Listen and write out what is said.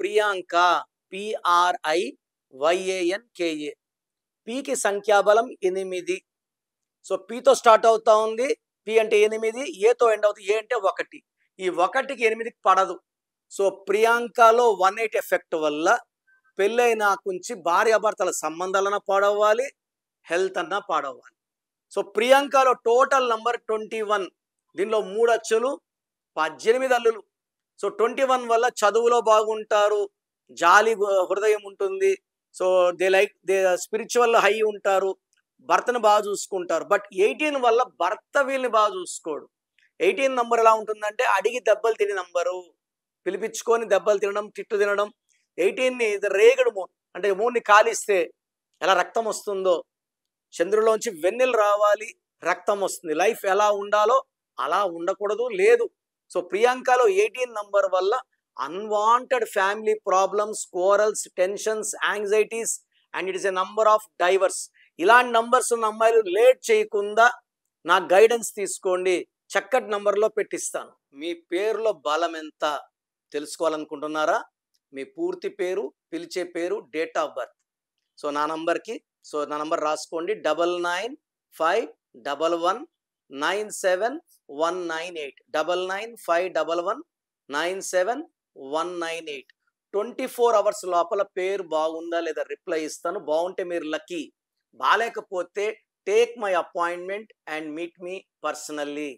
Priyanka, PRIYANKA. పీకి సంఖ్యాబలం 8. So పీతో start అవుతా ఉంది, పి అంటే 8, ఏతో ఎండ్ అవుతుంది, ఏ అంటే 1. ఈ 1కి 8కి పడదు. సో ప్రియాంకలో 18 ఎఫెక్ట్ వల్ల పెళ్ళైన నుంచి భార్యాభర్తల సంబంధాలన్నా పాడవ్వాలి, హెల్త్ అన్నా పాడవ్వాలి. సో ప్రియాంకలో టోటల్ నంబర్ 21. దీనిలో 3 అచ్చులు, 18 అల్లులు. సో 21 వల్ల చదువులో బాగుంటారు, జాలి హృదయం ఉంటుంది. సో దే స్పిరిచువల్ హై ఉంటారు, భర్తను బాగా చూసుకుంటారు. బట్ 18 వల్ల భర్త వీళ్ళని బాగా చూసుకోడు. 18 నంబర్ ఎలా ఉంటుందంటే అడిగి దెబ్బలు తిని నంబరు, పిలిపించుకొని దెబ్బలు తినడం, తిట్టు తినడం. 18ని రేగడు మూన్, అంటే మూన్ని కాలిస్తే ఎలా రక్తం వస్తుందో, చంద్రులోంచి వెన్నెలు రావాలి, రక్తం వస్తుంది. లైఫ్ ఎలా ఉండాలో అలా ఉండకూడదు, లేదు. సో ప్రియాంకలో 18 నంబర్ వల్ల unwanted family problems, corals, tensions, anxieties, and it is a number of divorce. ఇలాంటి నంబర్స్ ఉన్న అమ్మాయిలు లేట్ చేయకుండా నా గైడెన్స్ తీసుకోండి, చక్కటి నంబర్లో పెట్టిస్తాను. మీ పేరులో బలం ఎంత తెలుసుకోవాలనుకుంటున్నారా? మీ పూర్తి పేరు, పిలిచే పేరు, డేట్ ఆఫ్ బర్త్. సో నా నంబర్ రాసుకోండి, 9951197198, 9951197198. 24 అవర్స్ లోపల పేరు బాగుందా లేదా రిప్లై ఇస్తాను. బాగుంటే మీరు లక్కీ, బాలేకపోతే take my appointment and meet me personally.